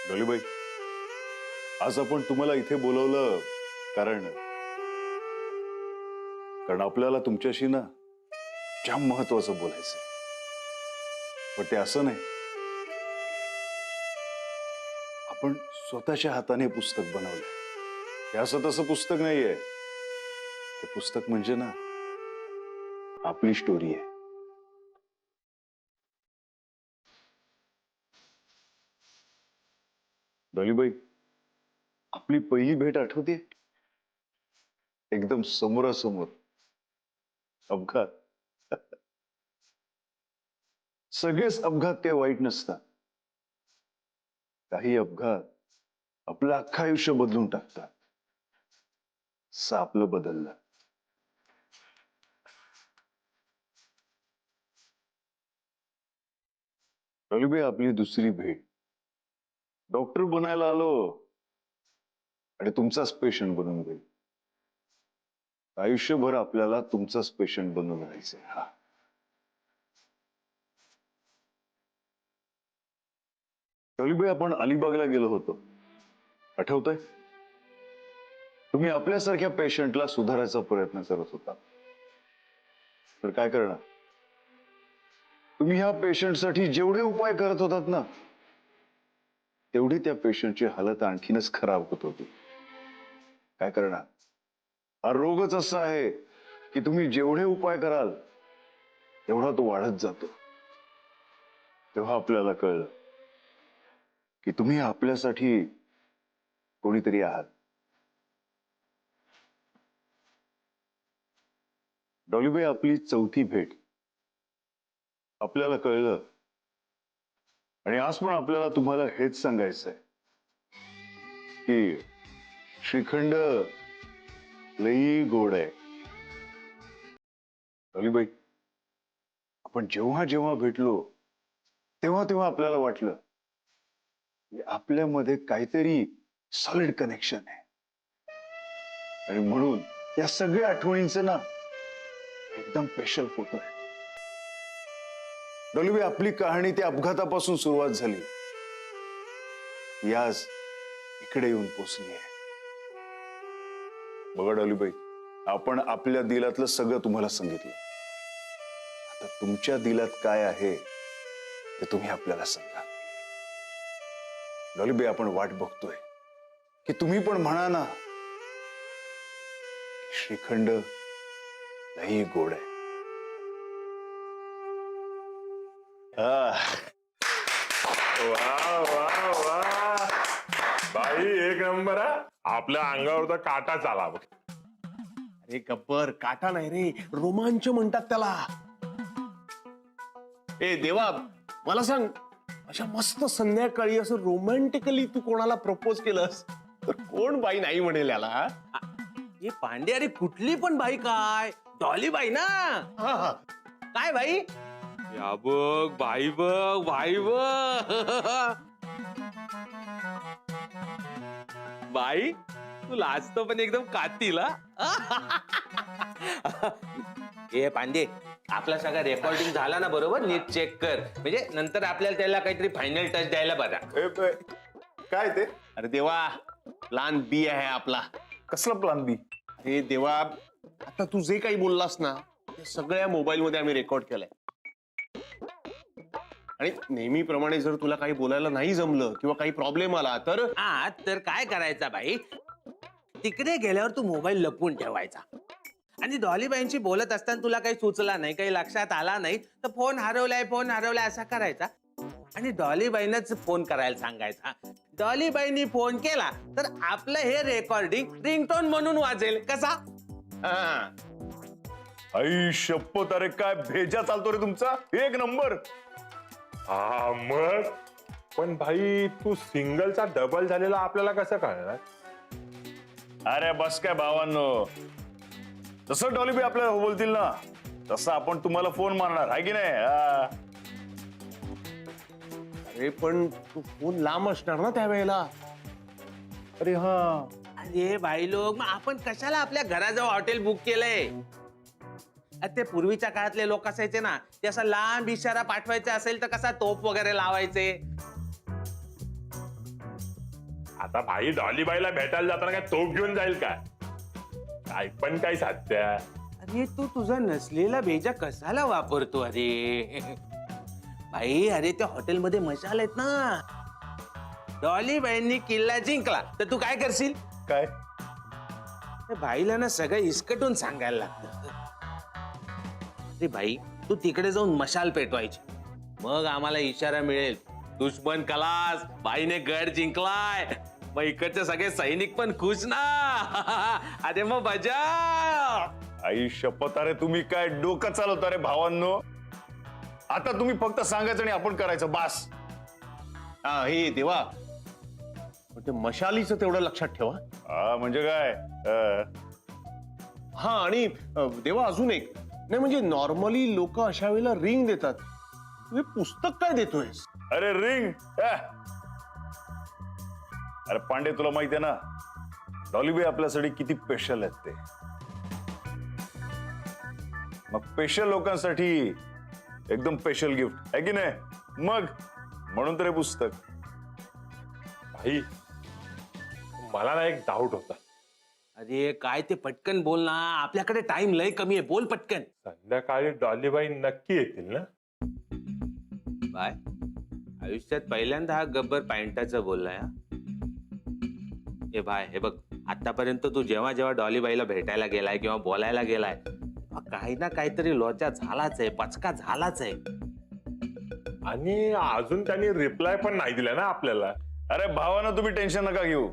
डॉलीबाई, आज आपण तुम्हाला इथे बोलवलं कारण कारण आपल्याला तुमच्याशी ना जाम महत्वाचं बोलायचं, पण ते असं नाही. आपण स्वतःच्या हाताने पुस्तक बनवलंय. हे असं तसं पुस्तक नाहीये. हे पुस्तक म्हणजे ना आपली स्टोरी आहे. डॉलीबाई, आपली पहिली भेट आठवते? एकदम समोरासमोर. अपघात. सगळेच अपघात काही वाईट नसतात. काही अपघात आपलं अख्खं आयुष्य बदलून टाकतात. असं आपलं बदललं. डॉलीबाई, आपली दुसरी भेट. डॉक्टर बनायला आलो आणि तुमचाच पेशंट बनून गेलो. आयुष्यभर आपल्याला तुमचाच पेशंट बनून राहायचंय. हा, डॉलीबाई, आपण अलिबागला गेलो होतो, आठवतंय? तुम्ही आपल्यासारख्या पेशंटला सुधारायचा प्रयत्न करत होता. तर काय करणार? तुम्ही ह्या पेशंटसाठी जेवढे उपाय करत होतात ना, तेवढी त्या पेशंटची हालत आणखीनच खराब होत होती. काय करणार? हा रोगच असा आहे की तुम्ही जेवढे उपाय कराल तेवढा तो वाढत जातो. तेव्हा आपल्याला कळलं की तुम्ही आपल्यासाठी कोणीतरी आहात. डॉलीबाई, आपली चौथी भेट. आपल्याला कळलं आणि आज पण आपल्याला तुम्हाला हेच सांगायचंय की श्रीखंड लई गोड आहे. डॉलीबाई, आपण जेव्हा जेव्हा भेटलो तेव्हा तेव्हा आपल्याला वाटलं की आपल्यामध्ये काहीतरी सॉलिड कनेक्शन आहे. आणि म्हणून या सगळ्या आठवणींचं ना एकदम स्पेशल फोटो आहे. डॉलीबाई, आपली कहाणी त्या अपघातापासून सुरुवात झाली, ती आज इकडे येऊन पोचली आहे. बघा डॉलीबाई, आपण आपल्या दिलातलं सगळं तुम्हाला सांगितलं. आता तुमच्या दिलात काय आहे ते तुम्ही आपल्याला सांगा. डॉलीबाई, आपण वाट बघतोय की तुम्ही पण म्हणा ना, श्रीखंड लई गोड आहे. वा वा वा, बाई एक नंबर आहे. आपल्या अंगावर तर काटाच आला बघ. अरे गब्बर, काटा नाही रे, रोमांच म्हणतात त्याला. ए देवा, मला सांग, अशा मस्त संध्याकाळी असं रोमॅन्टिकली तू कोणाला प्रपोज केलंस तर कोण बाई नाही म्हणेल याला? हे पांडे, अरे कुठली पण बाई काय? डॉली बाई ना? काय बाई? या बघ बाई, बघ बाई, बघ बाई, तू लाजतो पण एकदम कातील. हे पांडे, आपला सगळा रेकॉर्डिंग झाला ना बरोबर? नीट चेक कर, म्हणजे नंतर आपल्याला त्याला काहीतरी फायनल टच द्यायला बरा. काय ते? अरे देवा, प्लान बी आहे आपला. कसला प्लान बी? अरे देवा, आता तू जे काही बोललास ना ते सगळ्या मोबाईल मध्ये आम्ही रेकॉर्ड केलंय. आणि नेहमीप्रमाणे जर तुला काही बोलायला नाही जमलं किंवा काही प्रॉब्लेम आला तर हा, तर काय करायचा बाई? तिकडे गेल्यावर तू मोबाईल लपवून ठेवायचा आणि डॉलीबाईंशी बोलत असताना तुला काही सुचला नाही, काही लक्षात आला नाही तर फोन हरवलाय असा करायचा आणि डॉलीबाईंनाच फोन करायला सांगायचा. डॉलीबाईंनी फोन केला तर आपलं हे रेकॉर्डिंग रिंगटोन म्हणून वाजेल. कसा? आई शपथ, अरे काय भेजा चालतो रे तुमचा. एक नंबर. हा मग, पण भाई तू सिंगलचा डबल झालेला आपल्याला कसं कळणार? अरे बस काय भावांनो, जसं डॉलीबाई आपल्याला हो बोलतील ना तसं आपण तुम्हाला फोन मारणार आहे की नाही? अरे पण तू फोन लांब असणार ना त्यावेळेला. अरे हा, अरे भाई लोक, मग आपण कशाला आपल्या घराजवळ हॉटेल बुक केलंय? ते पूर्वीच्या काळातले लोक असायचे ना, ते असा लांब इशारा पाठवायचा असेल तर कसा तोफ वगैरे लावायचे. आता भाई डॉलीबाईला भेटायला जाताना काय तोफ घेऊन जाईल का? काय पण काय साध्य. अरे तू तुझा नसलेला भेजा कशाला वापरतो अरे? भाई अरे त्या हॉटेलमध्ये मशाल आहेत ना. डॉलीबाईंनी किल्ला जिंकला तर तू काय करशील? काय? त्या बाईला ना सगळं इसकटून सांगायला लागतं. अरे भाई तू तिकडे जाऊन मशाल पेटवायची, मग आम्हाला इशारा मिळेल दुश्मन खलास, बाईने गड जिंकलाय. मग इकडचे सगळे सैनिक पण खुश ना. अरे मग बजा. आई शपथ, अरे तुम्ही काय डोकं चालवता रे भावांनो? आता तुम्ही फक्त सांगायचं आणि आपण करायचं बास. हा हे देवा, पण ते मशालीचं तेवढं लक्षात ठेवा. हा म्हणजे काय? हा आणि देवा अजून एक नाही, म्हणजे नॉर्मली लोक अशा वेळेला रिंग देतात, तू हे पुस्तक काय देतोयस? अरे रिंग? अरे पांडे, तुला माहिती आहे ना डॉलीबाई आपल्यासाठी किती स्पेशल आहेत ते. मग स्पेशल लोकांसाठी एकदम स्पेशल गिफ्ट आहे की नाही? मग म्हणून तर हे पुस्तक. भाई मला ना एक डाऊट होता. अरे काय ते पटकन बोल ना, आपल्याकडे टाइम लय कमी आहे, बोल पटकन. संध्याकाळी डॉलीबाई नक्की येतील ना? बाय आयुष्यात पहिल्यांदा हा गब्बर पॅन्टाचं बोललाय. हे भाय हे बघ, आतापर्यंत तू जेव्हा जेव्हा डॉलीबाईला भेटायला गेलाय किंवा बोलायला गेलाय, काही ना काहीतरी लोचा झालाच आहे, पचका झालाच आहे. आणि अजून त्यांनी रिप्लाय पण नाही दिला ना आपल्याला. अरे भावानं तुम्ही टेन्शन नका घेऊ.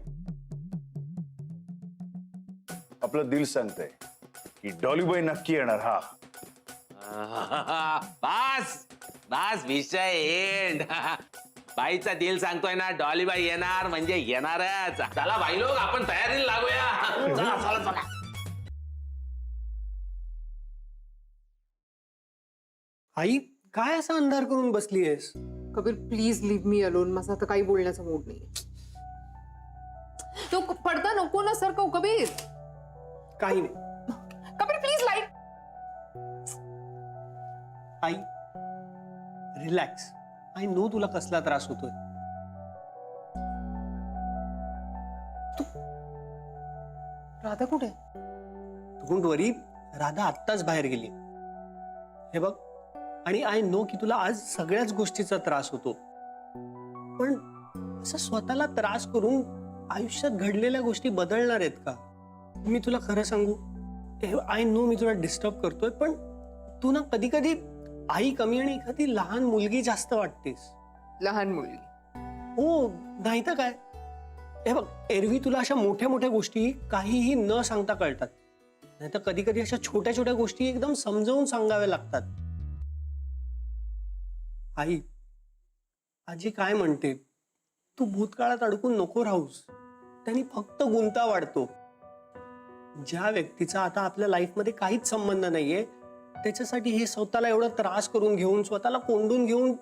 आपलं दिल सांगतंय की डॉलीबाई नक्की येणार. हा बस बस, विषय एंड. बाईचा दिल सांगतोय ना डॉलीबाई येणार म्हणजे येणारच. चला बाई लोक, आपण तयारीला लागूया. चला चला चला. आई काय असा अंधार करून बसलीयस? Kabir please leave me alone. माझा आता काही बोलण्याचा मूड नाही. तो पडदा नको ना सरकव कबीर. काही नाही Kabir please light. I, relax. I know तुला कसला त्रास होतोय. राधा कुठे? डोंट वरी, राधा आत्ताच बाहेर गेली. हे बघ, आणि आय नो की तुला आज सगळ्याच गोष्टीचा त्रास होतो, पण असं स्वतःला त्रास करून आयुष्यात घडलेल्या गोष्टी बदलणार आहेत का? मी तुला खरं सांगू, आय नो मी तुला डिस्टर्ब करतोय, पण तू ना कधी कधी आई कमी आणि एखादी लहान मुलगी जास्त वाटतेस. लहान मुलगी? हो, नाही तर काय. हे बघ, एरवी तुला अशा मोठ्या मोठ्या गोष्टी काहीही न सांगता कळतात, नाही तर कधी कधी अशा छोट्या छोट्या गोष्टी एकदम समजावून सांगाव्या लागतात. आई, आजी काय म्हणते, तू भूतकाळात अडकून नको राहूस. त्यांनी फक्त गुंता वाढतो. ज्या व्यक्तीचा आता आपल्या लाईफमध्ये काहीच संबंध नाहीये, त्याच्यासाठी हे स्वतःला एवढा त्रास करून घेऊन, स्वतःला कोंडून घेऊन,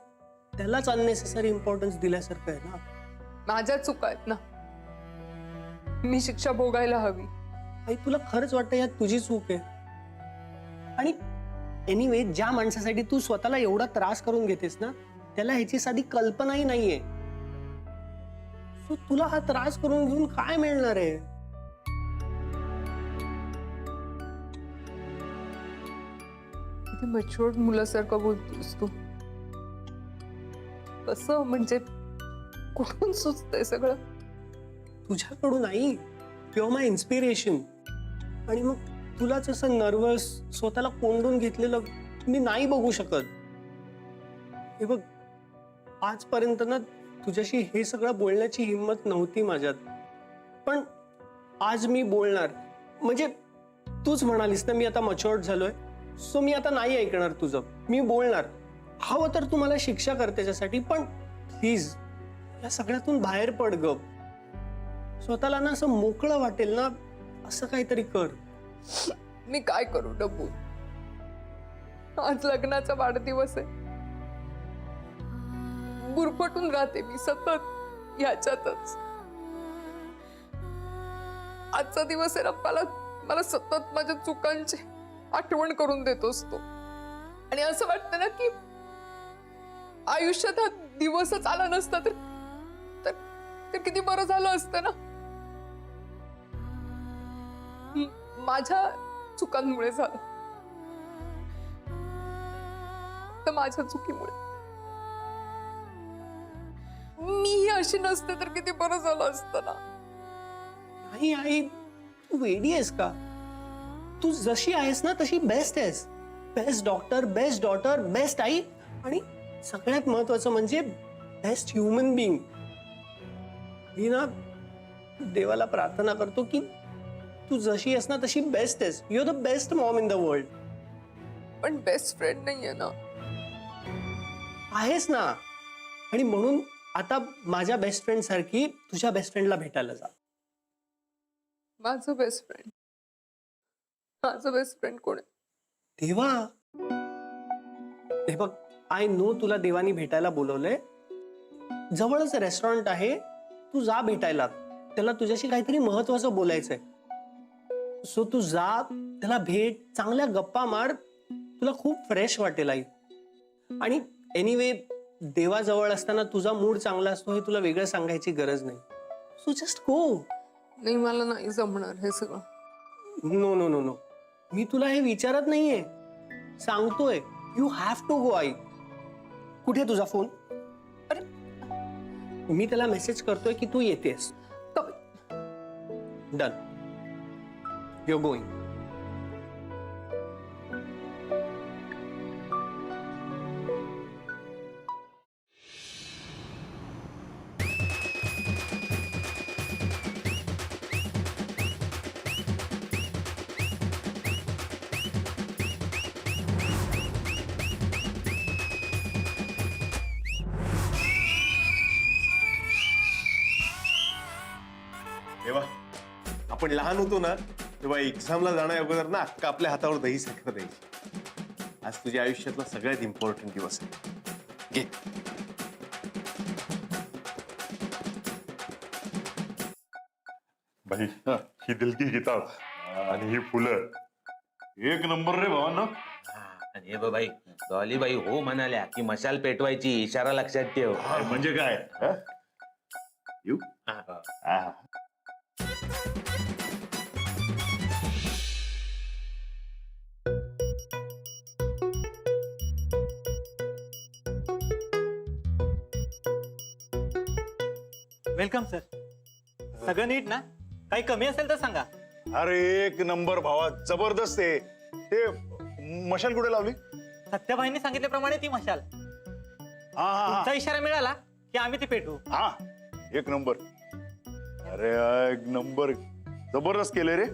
त्यालाच अननेसेसरी इम्पॉर्टन्स दिल्यासारखं आहे ना. माझ्या चुका आहेत ना, मी शिक्षा भोगायला हवी. आई, तुला खरंच वाटतं यात तुझी चूक आहे? आणि एनिवे, ज्या माणसासाठी तू स्वतःला एवढा त्रास करून घेतेस ना, त्याला ह्याची साधी कल्पनाही नाहीये. सो तुला हा त्रास करून घेऊन काय मिळणार आहे? किती मॅच्युअर्ड मुलासारखं बोलतोस तू. कसं म्हणजे कुठून सुचतंय सगळं? तुझ्याकडून आई, यू आर माय इन्स्पिरेशन. आणि मग तुलाच असं नर्वस, स्वतःला कोंडून घेतलेलं मी नाही बघू शकत. हे बघ, आजपर्यंत ना तुझ्याशी हे सगळं बोलण्याची हिंमत नव्हती माझ्यात, पण आज मी बोलणार. म्हणजे तूच म्हणालीस ना, मी आता मच्युअर्ड झालोय, सो मी आता नाही ऐकणार तुझं, मी बोलणार. हवं तर तू मला शिक्षा कर त्याच्यासाठी, पण प्लीज या सगळ्यातून बाहेर पड ग. स्वतःला ना असं मोकळं वाटेल ना, असं काहीतरी कर. मी काय करू डब्बू? आज लग्नाचा वाढदिवस आहे, गुरफटून राहते मी सतत ह्याच्यातच. आजचा दिवस आहे ना, मला सतत माझ्या चुकांची आठवण करून देतोस तो. आणि असं वाटतं ना की आयुष्यात हा दिवसच आला नसता तर तर किती बरं झालं असतं ना. माझ्या चुकांमुळे झालं, तर माझ्या चुकीमुळे मी अशी नसते तर किती बरं झालं असतं ना. नाही आई, तू वेडी आहेस का? तू जशी आहेस ना तशी बेस्ट आहेस. Best doctor, best daughter, best I, आणि सगळ्यात महत्वाचं म्हणजे बेस्ट ह्युमन बिंग. मी ना देवाला प्रार्थना करतो की तू जशी आहेस ना तशी बेस्ट आहेस. You are the best mom in the world. पण बेस्ट फ्रेंड नाहीये ना. आहेस ना, आणि म्हणून आता माझ्या बेस्ट फ्रेंड सारखी तुझ्या बेस्ट फ्रेंडला भेटायला जा. माझं बेस्ट फ्रेंड कोण आहे? देवा. हे बघ, आय नो तुला देवानी भेटायला बोलवलंय. जवळच रेस्टॉरंट आहे, तू जा भेटायला. त्याला तुझ्याशी काहीतरी महत्वाचं बोलायचंय. सो तू जा, त्याला भेट, चांगल्या गप्पा मार, तुला खूप फ्रेश वाटेल आई. आणि एनिवे, देवाजवळ असताना तुझा मूड चांगला असतो हे तुला वेगळं सांगायची गरज नाही. So just go. नाही, मला नाही जमणार हे सगळं. नो नो नो नो, मी तुला हे विचारत नाहीये, सांगतोय. यू हॅव टू गो आई. कुठे तुझा फोन? अरे, मी त्याला मेसेज करतोय की तू येतेस. डन. You going. तेव्हा आपण लहान होतो ना, तेव्हा एक्झामला जाण्या अगोदर ना अक्का आपल्या हातावर दही साखर द्यायची. आज तुझ्या आयुष्यातला सगळ्यात इम्पॉर्टंट दिवस आहे. घे. भाई ही दिलकी किताब आणि ही फुलं एक नंबर रे भावांनो. आणि हे बघ भाई, डॉलीबाई हो म्हणाल्या की मशाल पेटवायची, इशारा लक्षात ठेव. म्हणजे काय? येऊ? हा. Welcome sir. सगळं नीट ना? काही कमी असेल तर सांगा. अरे एक नंबर भावा, जबरदस्त आहे. ते मशाल कुठे लावली? सत्यभाईंनी सांगितल्याप्रमाणे ती मशाल. हा हा तुमचा इशारा मिळाला की आम्ही ती पेटवू. हा. एक नंबर. अरे एक नंबर, जबरदस्त केले रे.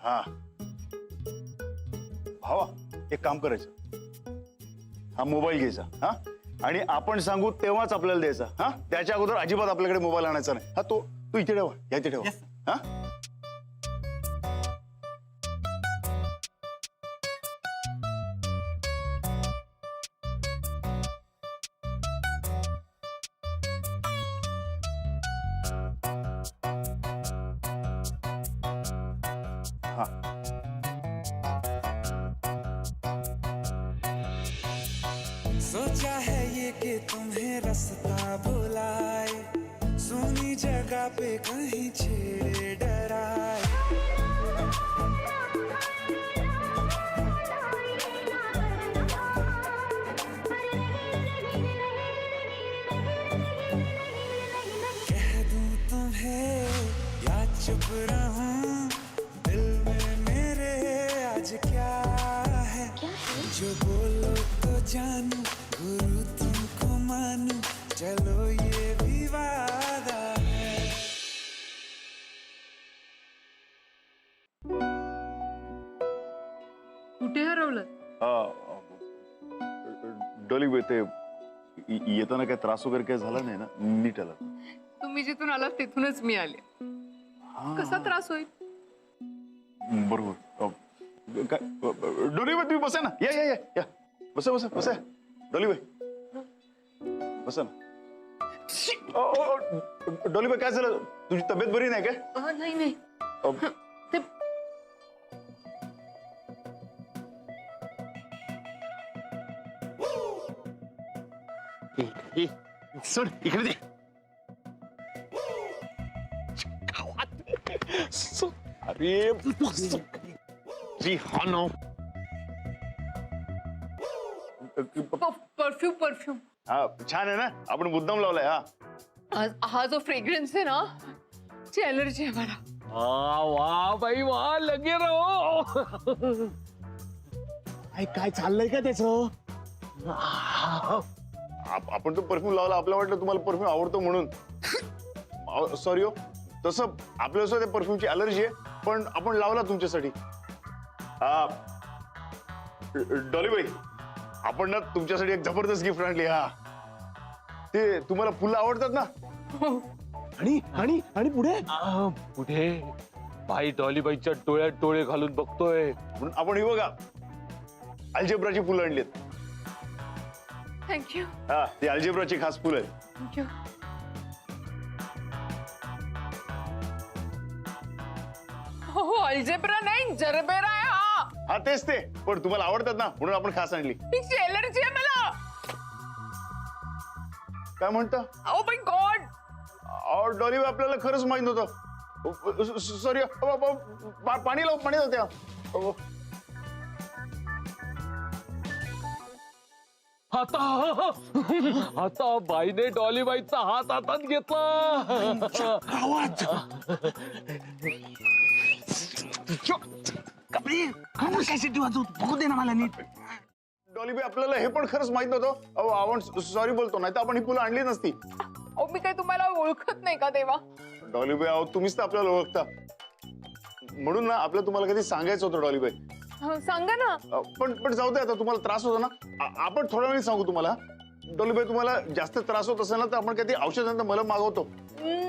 हा भावा, एक काम करायचं, हा मोबाईल घ्यायचा, हा, आणि आपण सांगू तेव्हाच आपल्याला द्यायचा. हा, त्याच्या अगोदर अजिबात आपल्याकडे मोबाईल आणायचा नाही. हा, तू इथे ठेवा, या इथे ठेवा. Yes. हा. सोचा है ये कि तुम्हें रास्ता भुलाए, सोनी जगह पे कहीं छेड़े डराए. कह दूं तुम्हें या चुप रहूं, दिल में मेरे आज क्या है? जो बोलो तो जानू, गुरु तुमको मानू, चलो ये भी वादा है. कुठे हरवलं? डॉली, ते येताना काय त्रास वगैरे काय झाला नाही ना? नीट आला? तुम्ही जिथून आलात तिथूनच मी आले. कसा त्रास होईल? बरोबर. काय डॉलीबाई, तुम्ही बसा ना. या या या या, बसा बसा बसा. डॉलीबाई बसा ना. डॉलीबाई, काय झालं? तुझी तब्येत बरी नाही काय? नाही नाही, ते सोड इकडे दे. अरे जी हा नो. परफ्यूम परफ्यूम हा छान आहे ना, आपण मुद्दाम लावलाय. हा हा जो फ्रेग्रन्स आहे ना, ची एलर्जी आहे मला. वाह भाई वाह, लगे रहो. काय चाललंय का त्याचं? आपण तो परफ्यूम लावला, आपल्याला वाटलं तुम्हाला परफ्यूम आवडतो म्हणून. सॉरी हो, तसं आपल्याला सुद्धा त्या परफ्यूमची अलर्जी आहे, पण आपण लावला तुमच्यासाठी. डॉलीबाई, आपण ना तुमच्यासाठी एक जबरदस्त गिफ्ट आणली. हा ते तुम्हाला फुलं आवडतात ना. आणि आणि आणि पुढे पुढे बाई डॉलीबाईच्या डोळ्यात डोळे घालून बघतोय. म्हणून आपण ही बघा अल्जेब्राची फुलं आणलीत. थँक्यू हा ती अल्जेब्राची खास फुलं आहेत. थँक्यू. हो अल्जेब्रा नाही, जरबेरा आहे हा. हा तेच ते, पण तुम्हाला आवडतात ना म्हणून आपण खास आणली. तिची एलर्जी आहे मला. काय म्हणता? Oh my God. डॉलीबाई, आपल्याला खरंच माहित नव्हतं. सॉरी, पाणी लाव त्या. आता बाईने डॉलीबाईचा हात हातात घेतला. डॉलीबाई, आपल्याला हे पण खरंच माहित नव्हतं. आपण सॉरी बोलतो, नाही तर आपण ही फुलं आणली नसती. ओ मी काय तुम्हाला ओळखत नाही का देवा? डॉलीबाई, अहो तुम्हीच तर आपल्याला ओळखता, म्हणून ना आपल्याला तुम्हाला कधी सांगायचं होतं. डॉलीबाई, सांगा ना. पण जाऊ दे, आता तुम्हाला त्रास होतो ना, आपण थोड्या वेळी सांगू तुम्हाला. डॉलीबाई, तुम्हाला जास्त त्रास होत असेल ना, तर आपण कधी औषधांना मला मागवतो.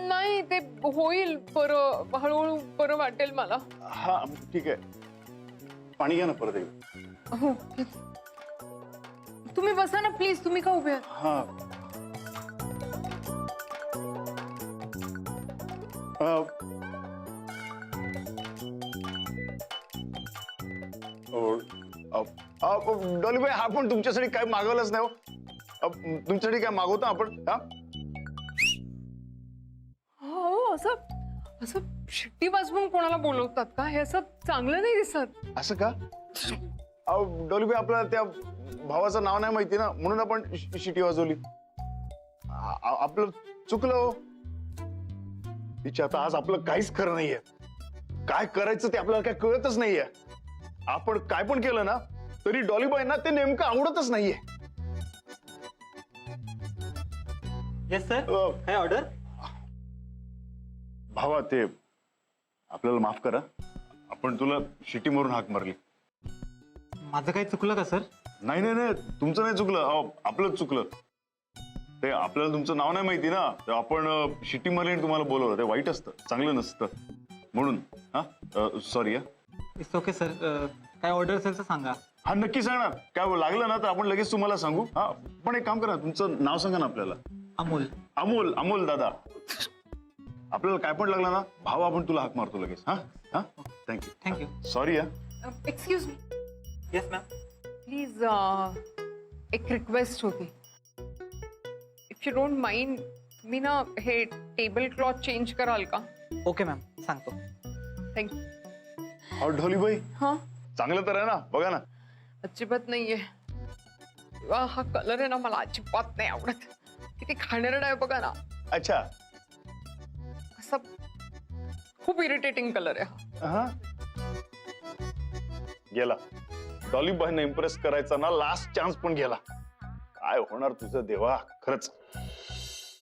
नाही ते होईल बरं, हळूहळू बरं वाटेल मला. हा ठीक आहे, पाणी घ्या ना परत एकदा. हो तुम्ही बसा ना प्लीज. तुम्ही का उभे आहात? हा डॉलीबाई, हा पण तुमच्यासाठी काय मागवलंच नाही हो. तुमच्यासाठी काय मागवतो आपण. हा हो असं असं शिट्टी वाजवून कोणाला बोलवतात का? हे असं चांगलं नाही दिसत. असं का? डॉलीबाई, आपल्याला त्या भावाचं नाव नाही माहिती ना, म्हणून आपण शिटी वाजवली. आपलं चुकलं हो. तिच्या आता आज आपलं काहीच खरं नाहीये. काय करायचं ते आपल्याला काय कळतच नाहीये. आपण काय पण केलं ना, तरी डॉलीबाईंना ते नेमकं आवडतच नाहीये. येस सर, काय ऑर्डर? भावा, ते आपल्याला माफ करा, आपण तुला शिटी मारून हाक मारली. माझं काही चुकलं का सर? नाही नाही नाही, तुमचं नाही चुकलं, आपलंच चुकलं. ते आपल्याला तुमचं नाव नाही माहिती ना, तर आपण शिटी मारली तुम्हाला बोलवलं. ते वाईट असतं, चांगलं नसतं, म्हणून. हा सॉरी. It's okay sir. काय ऑर्डर असेल तर सांगा. हा नक्की सांगणार. काय लागलं ना तर आपण लगेच तुम्हाला सांगू. हा पण एक काम करा, तुमचं नाव सांगा ना आपल्याला. अमोल. अमोल. अमोल दादा, आपल्याला काय पण लागलं ना भावा, आपण तुला हाक मारतो लगेच. हा हा thank you. Thank you. Sorry. Excuse me, yes ma'am. Please एक रिक्वेस्ट होती. इफ यू डोंट माइंड, मी ना हे टेबल क्लॉथ चेंज कराल का? ओके मॅम, सांगतो. थँक्यू. डॉलीबाई, हा चांगलं तर आहे ना? बघा ना. अजिबात नाहीये. हा कलर आहे ना, मला अजिबात नाही आवडत. किती घाणेरडा आहे बघा ना. अच्छा. असं खूप इरिटेटिंग कलर आहे हा. हा गेला. डॉलीबाईंना इम्प्रेस करायचा ना लास्ट चान्स पण गेला. काय होणार तुझं देवा, खरंच.